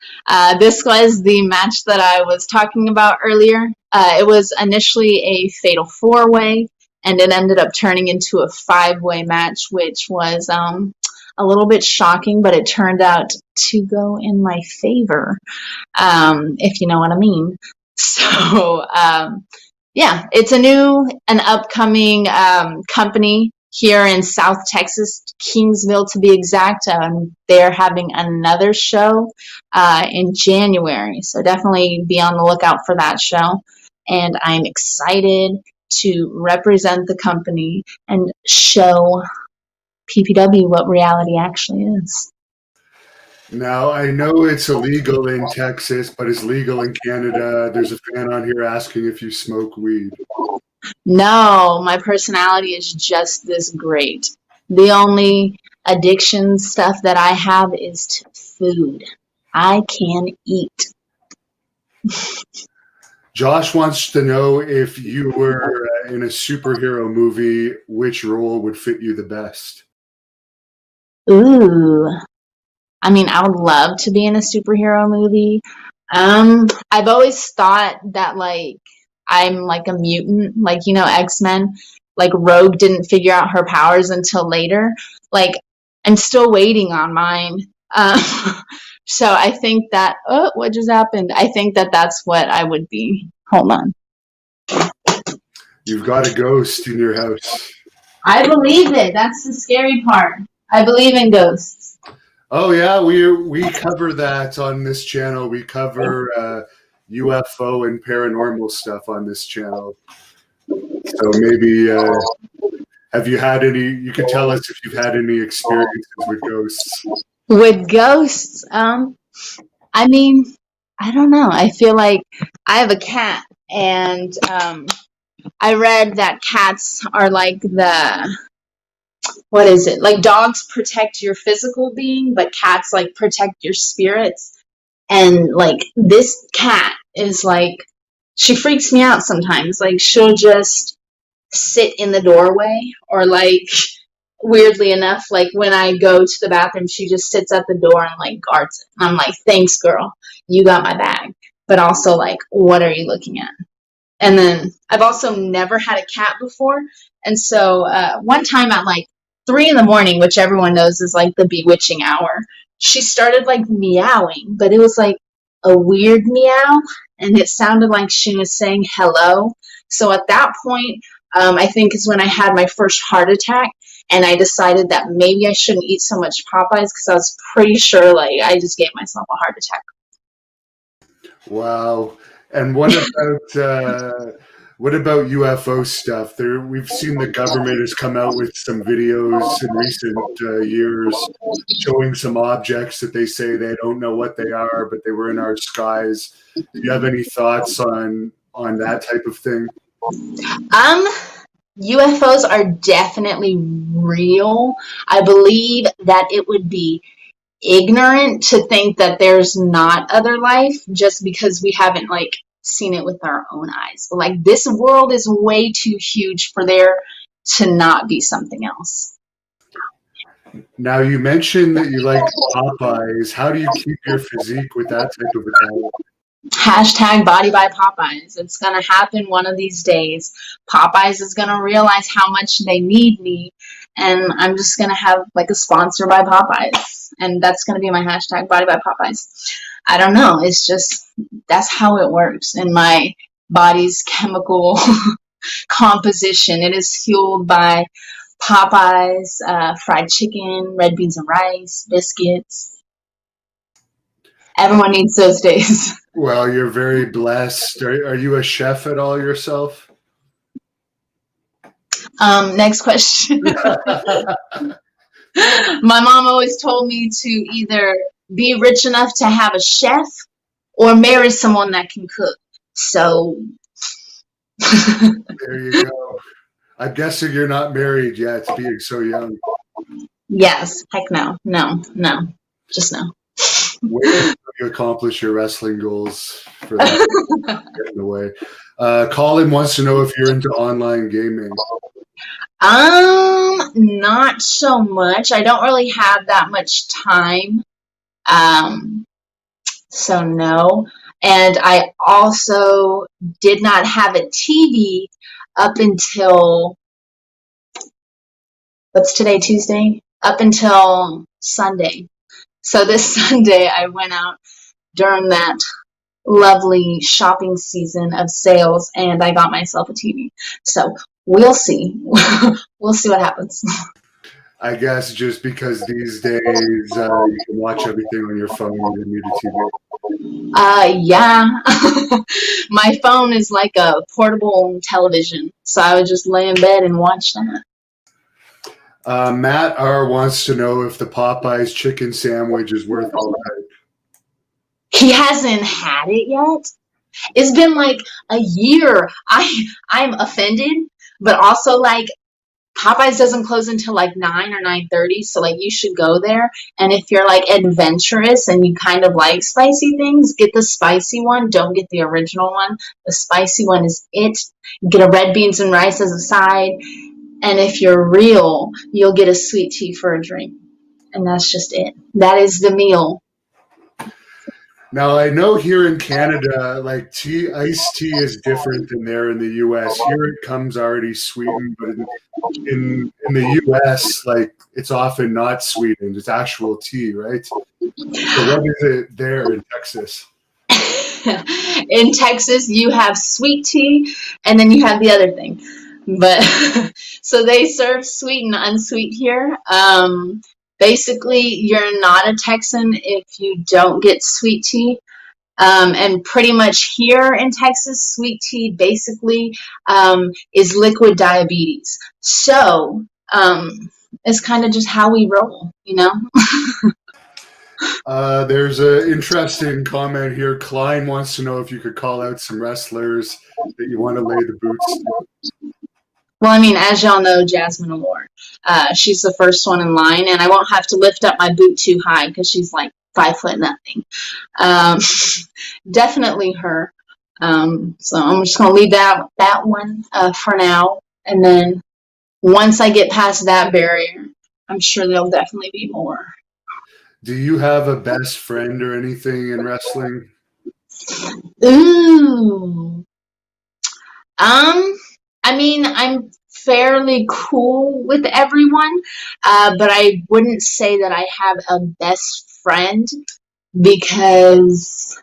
This was the match that I was talking about earlier. It was initially a fatal four-way, and it ended up turning into a five-way match, which was a little bit shocking, but it turned out to go in my favor, if you know what I mean. So, yeah, it's an upcoming company here in South Texas, Kingsville to be exact. They're having another show in January. So definitely be on the lookout for that show. And I'm excited to represent the company and show PPW what reality actually is. Now, I know it's illegal in Texas, but it's legal in Canada. There's a fan on here asking if you smoke weed. No, my personality is just this great. The only addiction stuff that I have is to food. I can eat. Josh wants to know if you were in a superhero movie, which role would fit you the best? Ooh. I mean, I would love to be in a superhero movie. I've always thought that like I'm like a mutant, like X-Men. Like Rogue didn't figure out her powers until later. Like I'm still waiting on mine. So I think that what just happened? I think that that's what I would be. Hold on. You've got a ghost in your house. I believe it. That's the scary part. I believe in ghosts. Oh yeah, we cover that on this channel. We cover UFO and paranormal stuff on this channel. So maybe have you had any? You could tell us if you've had any experiences with ghosts. With ghosts, I mean, I don't know. I feel like I have a cat, and I read that cats are like what is it? Like dogs protect your physical being, but cats like protect your spirits. And like this cat is like, she freaks me out sometimes. Like she'll just sit in the doorway, or like weirdly enough, like when I go to the bathroom, she just sits at the door and like guards it. And I'm like, thanks, girl, you got my bag. But also like, what are you looking at? And then I've also never had a cat before. And so one time at like 3 a.m, which everyone knows is like the bewitching hour, she started like meowing, but it was like a weird meow. And it sounded like she was saying hello. So at that point, I think is when I had my first heart attack. And I decided that maybe I shouldn't eat so much Popeyes because I was pretty sure like I just gave myself a heart attack. Wow. And what about UFO stuff? We've seen the government has come out with some videos in recent years showing some objects that they say they don't know what they are, but they were in our skies. Do you have any thoughts on that type of thing? UFOs are definitely real. I believe that it would be ignorant to think that there's not other life just because we haven't like seen it with our own eyes. But like this world is way too huge for there to not be something else. Now you mentioned that you like Popeyes. How do you keep your physique with that type of a diet? Hashtag body by Popeyes. It's going to happen one of these days. Popeyes is going to realize how much they need me, and I'm just going to have like a sponsor by Popeyes, and that's going to be my hashtag body by Popeyes. I don't know. It's just, that's how it works in my body's chemical composition. It is fueled by Popeyes, fried chicken, red beans and rice, biscuits. Everyone needs those days. Well, you're very blessed. Are you a chef at all yourself? Next question. My mom always told me to either be rich enough to have a chef or marry someone that can cook. So there you go. I'm guessing you're not married yet, being so young. Yes. Heck no. No. Just no. Where do you accomplish your wrestling goals for that? Getting away. Colin wants to know if you're into online gaming. Not so much. I don't really have that much time. So no. And I also did not have a TV up until, what's today, Tuesday? Up until Sunday. So this Sunday I went out during that lovely shopping season of sales, and I got myself a TV. So we'll see. We'll see what happens. I guess just because these days you can watch everything on your phone, you don't need a TV. Yeah. My phone is like a portable television, so I would just lay in bed and watch that. Matt R wants to know if the Popeyes chicken sandwich is worth all the hype. He hasn't had it yet. It's been like a year. I'm offended, but also like Popeyes doesn't close until like 9 or 9:30, so like you should go there. And if you're like adventurous and you kind of like spicy things, get the spicy one. Don't get the original one. The spicy one is it. Get a red beans and rice as a side. And if you're real, you'll get a sweet tea for a drink. And that's just it. That is the meal. Now, I know here in Canada, like iced tea is different than there in the U.S. Here it comes already sweetened, but in the U.S., like it's often not sweetened. It's actual tea, right? So what is it there in Texas? In Texas, you have sweet tea, and then you have the other thing. But so they serve sweet and unsweet here. Basically, you're not a Texan if you don't get sweet tea. And pretty much here in Texas, sweet tea basically is liquid diabetes. So it's kind of just how we roll, you know? There's an interesting comment here. Klein wants to know if you could call out some wrestlers that you want to lay the boots to. Well, I mean, as y'all know, Jasmine Allure. She's the first one in line, and I won't have to lift up my boot too high because she's like 5'0" nothing. Definitely her. So I'm just gonna leave that one for now, and then once I get past that barrier, I'm sure there'll definitely be more. Do you have a best friend or anything in wrestling? Ooh. I mean, I'm fairly cool with everyone, but I wouldn't say that I have a best friend because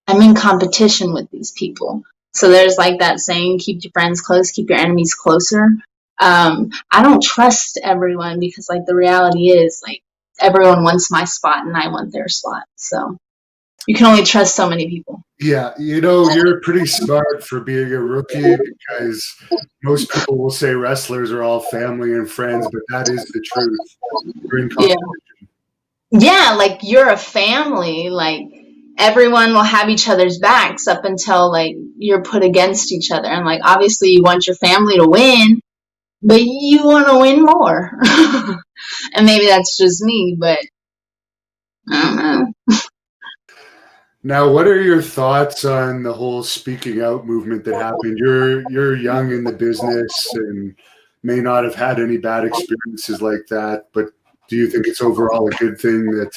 I'm in competition with these people. So there's like that saying, keep your friends close, keep your enemies closer. I don't trust everyone because like the reality is like everyone wants my spot and I want their spot. So you can only trust so many people. Yeah, you know, you're pretty smart for being a rookie because most people will say wrestlers are all family and friends, but that is the truth. You're in competition. Yeah, like you're a family. Like everyone will have each other's backs up until like you're put against each other. And like obviously you want your family to win, but you want to win more. And maybe that's just me, but I don't know. Now, what are your thoughts on the whole speaking out movement that happened? You're young in the business and may not have had any bad experiences like that, but do you think it's overall a good thing that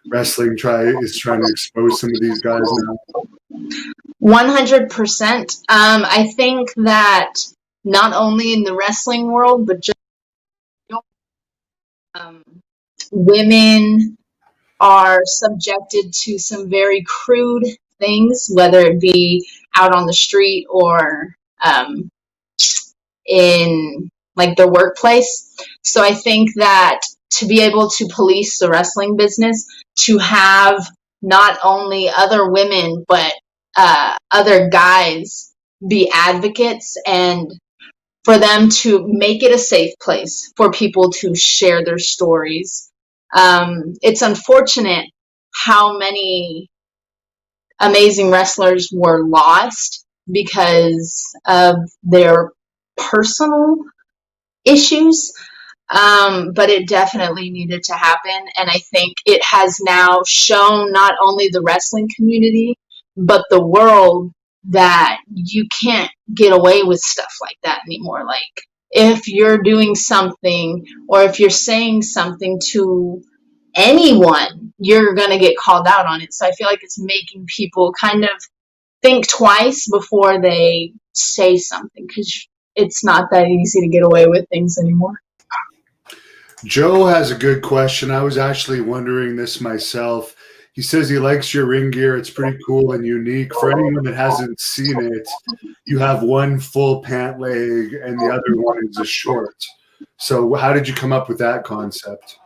wrestling is trying to expose some of these guys now? 100%. I think that not only in the wrestling world, but just women are subjected to some very crude things, whether it be out on the street or in like their workplace. So I think that to be able to police the wrestling business, to have not only other women but other guys be advocates and for them to make it a safe place for people to share their stories. It's unfortunate how many amazing wrestlers were lost because of their personal issues, but it definitely needed to happen. And I think it has now shown not only the wrestling community, but the world that you can't get away with stuff like that anymore. Like if you're doing something or if you're saying something to anyone, you're going to get called out on it. So I feel like it's making people kind of think twice before they say something because it's not that easy to get away with things anymore. Joe has a good question. I was actually wondering this myself. He says he likes your ring gear. It's pretty cool and unique. For anyone that hasn't seen it, you have one full pant leg and the other one is a short. So how did you come up with that concept?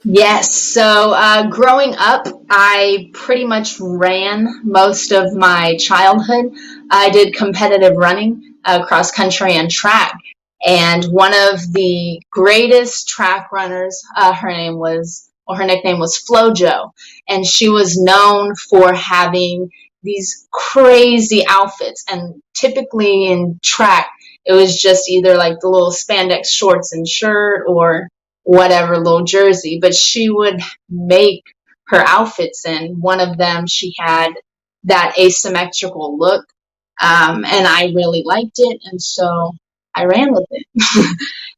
Yes. So growing up, I pretty much ran most of my childhood. I did competitive running, cross country and track. And one of the greatest track runners, her nickname was FloJo. And she was known for having these crazy outfits. And typically in track, it was just either like the little spandex shorts and shirt or whatever little jersey, but she would make her outfits in. One of them, she had that asymmetrical look, and I really liked it, and so I ran with it.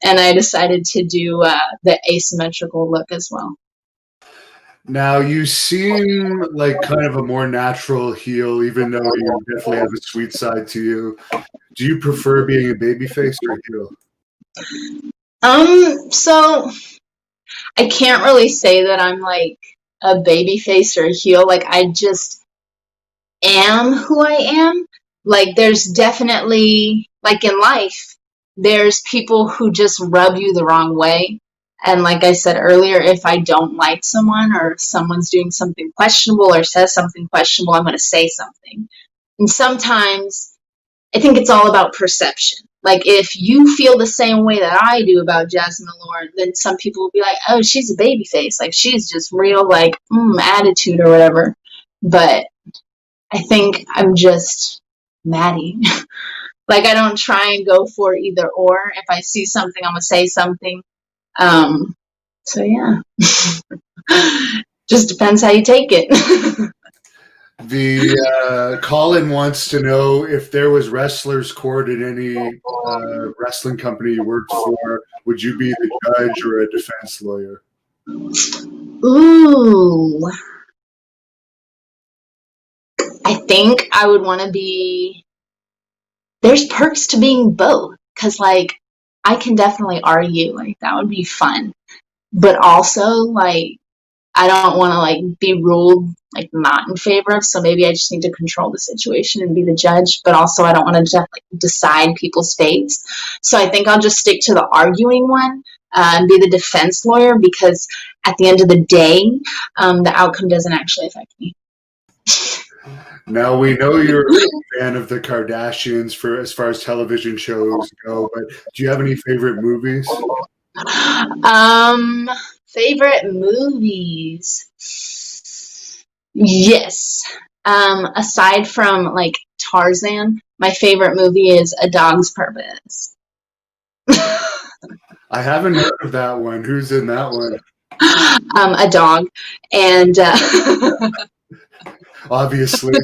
And I decided to do the asymmetrical look as well. Now, you seem like kind of a more natural heel, even though you definitely have a sweet side to you. Do you prefer being a babyface or a heel? So I can't really say that I'm like a baby face or a heel. Like, I just am who I am. Like, there's definitely, like in life, there's people who just rub you the wrong way. And like I said earlier, if I don't like someone or if someone's doing something questionable or says something questionable, I'm going to say something. And sometimes I think it's all about perception. Like, if you feel the same way that I do about Jasmine Allure, then some people will be like, oh, she's a baby face. Like, she's just real, like, attitude or whatever. But I think I'm just Maddie. Like, I don't try and go for either or. If I see something, I'm going to say something. So, yeah. Just depends how you take it. The Colin wants to know if there was wrestlers court at any wrestling company you worked for, would you be the judge or a defense lawyer? Ooh. I think I would want to be. There's perks to being both, because like I can definitely argue, like that would be fun, but also like I don't want to like be ruled like not in favor of, so maybe I just need to control the situation and be the judge, but also I don't want to just like decide people's fates. So I think I'll just stick to the arguing one and be the defense lawyer, because at the end of the day, the outcome doesn't actually affect me. Now, we know you're a fan of the Kardashians for as far as television shows go, but do you have any favorite movies? Favorite movies? Yes. Aside from like Tarzan, my favorite movie is A Dog's Purpose. I haven't heard of that one. Who's in that one? A dog, and obviously,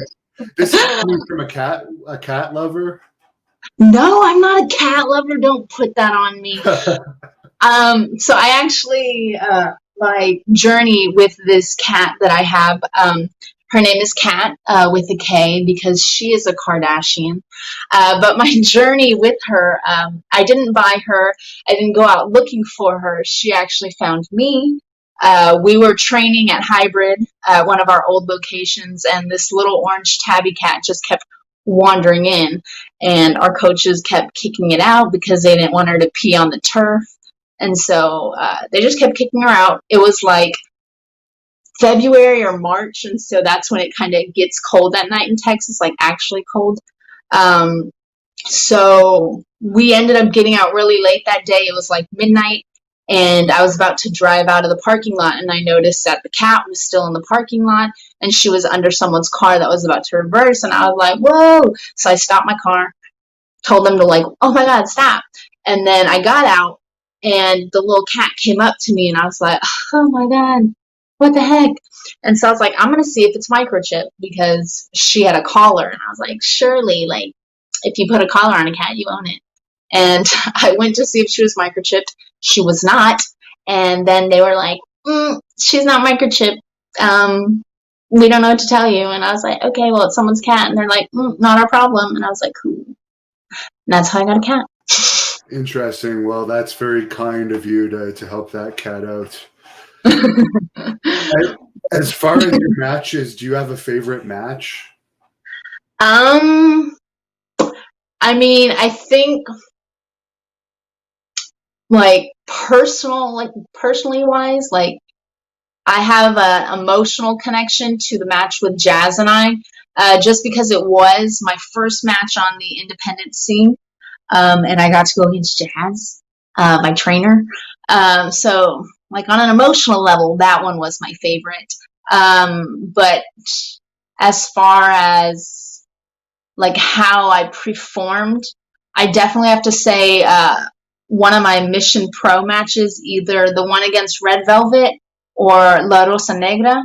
this is coming from a cat lover. No, I'm not a cat lover. Don't put that on me. So I actually like journey with this cat that I have. Her name is Kat with a K, because she is a Kardashian. But my journey with her, I didn't buy her. I didn't go out looking for her. She actually found me. We were training at Hybrid, one of our old locations, and this little orange tabby cat just kept wandering in, and our coaches kept kicking it out because they didn't want her to pee on the turf. And so they just kept kicking her out. It was like February or March, and so that's when it kind of gets cold at night in Texas, like actually cold. So we ended up getting out really late that day. It was like midnight, and I was about to drive out of the parking lot, and I noticed that the cat was still in the parking lot, and she was under someone's car that was about to reverse, and I was like, whoa! So I stopped my car, told them to like, oh my God, stop. And then I got out, and the little cat came up to me, and I was like, oh my God, what the heck? And so I was like, I'm going to see if it's microchipped, because she had a collar, and I was like, surely, like, if you put a collar on a cat, you own it. And I went to see if she was microchipped. She was not. And then they were like, she's not microchipped. We don't know what to tell you. And I was like, okay, well, it's someone's cat. And they're like, not our problem. And I was like, cool. And that's how I got a cat. Interesting. Well, that's very kind of you to help that cat out. As far as your matches, do you have a favorite match? I mean, I think like personally wise, like I have an emotional connection to the match with Jazz and I, just because it was my first match on the independent scene, and I got to go against Jazz, my trainer. So, like on an emotional level, that one was my favorite. But as far as like how I performed, I definitely have to say one of my Mission Pro matches, either the one against Red Velvet or La Rosa Negra.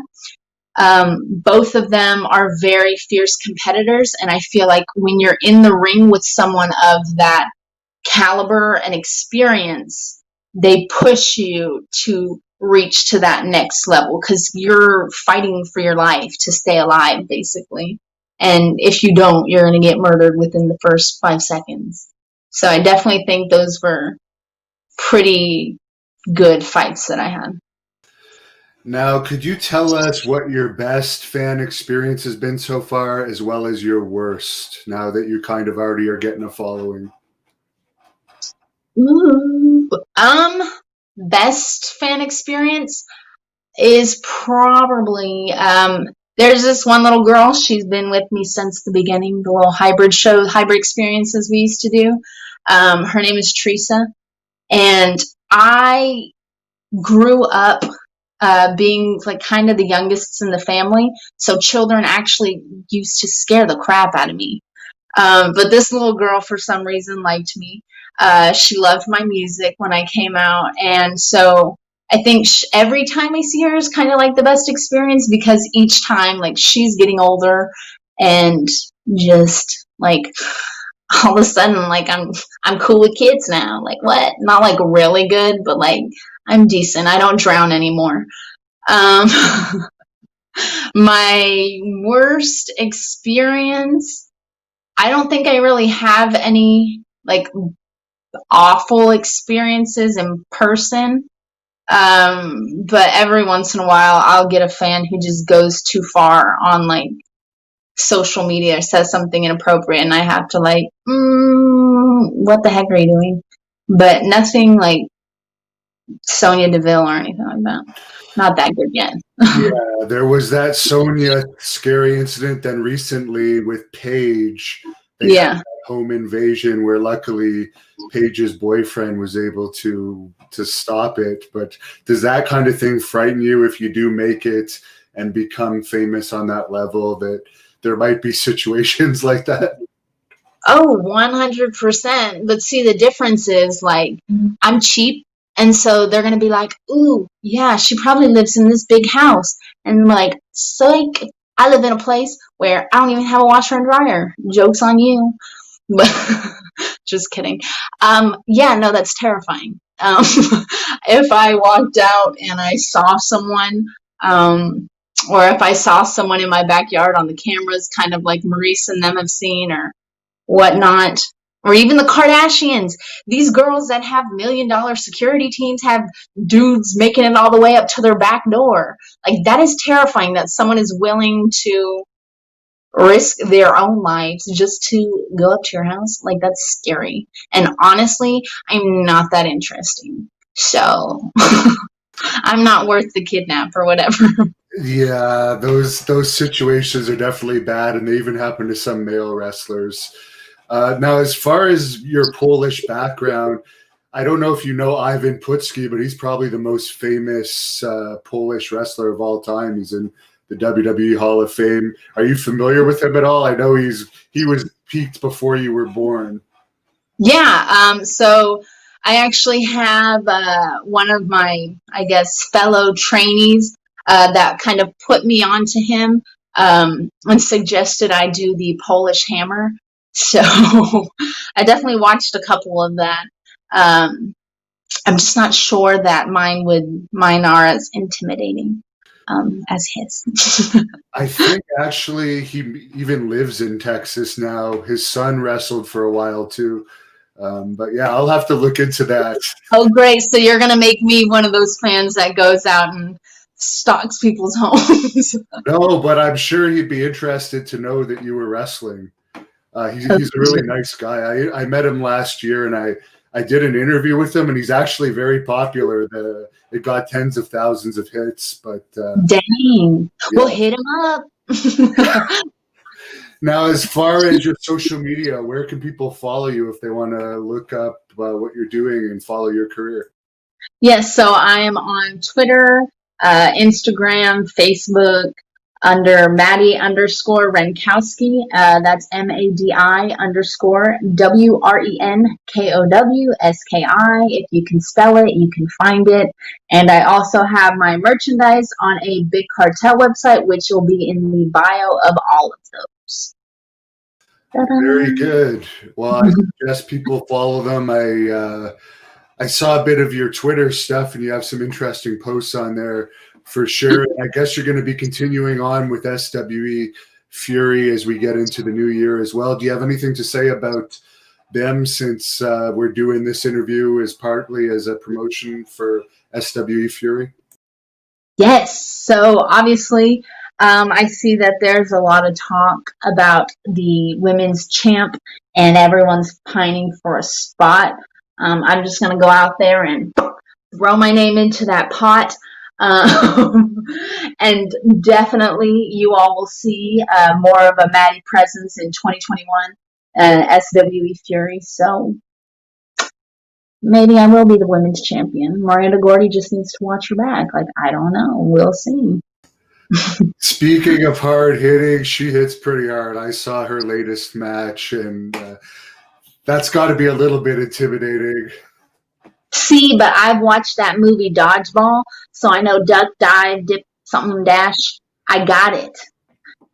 Both of them are very fierce competitors, and I feel like when you're in the ring with someone of that caliber and experience, they push you to reach to that next level because you're fighting for your life to stay alive, basically. And if you don't, you're going to get murdered within the first 5 seconds. So I definitely think those were pretty good fights that I had. Now, could you tell us what your best fan experience has been so far, as well as your worst, now that you kind of already are getting a following? Ooh. Best fan experience is probably there's this one little girl. She's been with me since the beginning, the little hybrid experiences we used to do. Her name is Teresa, and I grew up being like kind of the youngest in the family, so children actually used to scare the crap out of me. But this little girl, for some reason, liked me. She loved my music when I came out, and so I think every time I see her is kind of like the best experience because each time, like, she's getting older, and just like all of a sudden, like I'm cool with kids now. Like what? Not like really good, but like I'm decent. I don't drown anymore. Um, my worst experience. I don't think I really have any like awful experiences in person. But every once in a while, I'll get a fan who just goes too far on like social media, or says something inappropriate, and I have to like, what the heck are you doing? But nothing like Sonya Deville or anything like that. Not that good yet. Yeah, there was that Sonya scary incident. Then recently with Paige, they had Yeah. that home invasion where luckily Paige's boyfriend was able to stop it. But does that kind of thing frighten you if you do make it and become famous on that level, that there might be situations like that? Oh, 100%. But see, the difference is like I'm cheap. And so they're going to be like, ooh, yeah, she probably lives in this big house. And I'm like, psych, I live in a place where I don't even have a washer and dryer. Joke's on you. But just kidding. Yeah, no, that's terrifying. If I walked out and I saw someone, or if I saw someone in my backyard on the cameras, kind of like Maurice and them have seen, or whatnot, or even the Kardashians. These girls that have $1 million security teams have dudes making it all the way up to their back door. Like, that is terrifying that someone is willing to risk their own lives just to go up to your house. Like, that's scary. And honestly, I'm not that interesting. So, I'm not worth the kidnap or whatever. Yeah, those situations are definitely bad, and they even happen to some male wrestlers. Now, as far as your Polish background, I don't know if you know Ivan Putski, but he's probably the most famous Polish wrestler of all time. He's in the WWE Hall of Fame. Are you familiar with him at all? I know he was peaked before you were born. Yeah, so I actually have one of my, I guess, fellow trainees that kind of put me onto him, and suggested I do the Polish Hammer. So I definitely watched a couple of that. I'm just not sure that mine are as intimidating as his. I think actually he even lives in Texas now. His son wrestled for a while too. But yeah, I'll have to look into that. Oh, great. So you're going to make me one of those fans that goes out and stalks people's homes. No, but I'm sure he'd be interested to know that you were wrestling. He's a really nice guy. I met him last year, and I did an interview with him, and he's actually very popular. It got tens of thousands of hits. But Dang, yeah. We'll hit him up. Now, as far as your social media, where can people follow you if they want to look up what you're doing and follow your career? Yes, so I am on Twitter, Instagram, Facebook, under Madi _Wrenkowski. That's MADI_WRENKOWSKI. If you can spell it, you can find it. And I also have my merchandise on a Big Cartel website, which will be in the bio of all of those. Ta-da. Very good. Well, I suggest people follow them. I saw a bit of your Twitter stuff, and you have some interesting posts on there for sure. I guess you're going to be continuing on with SWE Fury as we get into the new year as well. Do you have anything to say about them, since we're doing this interview as partly as a promotion for SWE Fury? Yes. So obviously, I see that there's a lot of talk about the women's champ, and everyone's pining for a spot. I'm just going to go out there and throw my name into that pot. And definitely you all will see more of a Madi presence in 2021 SWE Fury. So maybe I will be the women's champion. Miranda Gordy just needs to watch her back. Like, I don't know. We'll see. Speaking of hard hitting, she hits pretty hard. I saw her latest match, and that's got to be a little bit intimidating. See, but I've watched that movie Dodgeball, so I know duck, dive, dip, something, dash. I got it.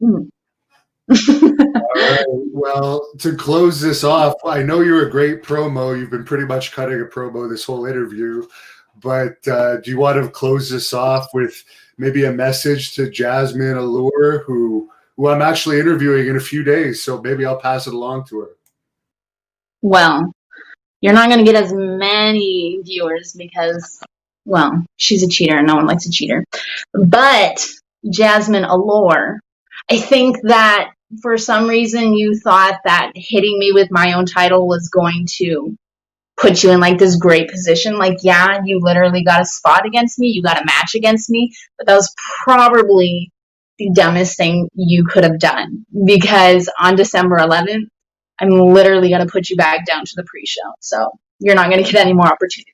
All right. Well, to close this off, I know you're a great promo. You've been pretty much cutting a promo this whole interview, but do you want to close this off with maybe a message to Jasmine Allure, who I'm actually interviewing in a few days, so maybe I'll pass it along to her. Well, you're not going to get as many viewers because, well, she's a cheater and no one likes a cheater. But Jasmine Allure, I think that for some reason you thought that hitting me with my own title was going to put you in like this great position. Like, yeah, you literally got a spot against me. You got a match against me. But that was probably the dumbest thing you could have done, because on December 11th, I'm literally going to put you back down to the pre-show. So you're not going to get any more opportunities.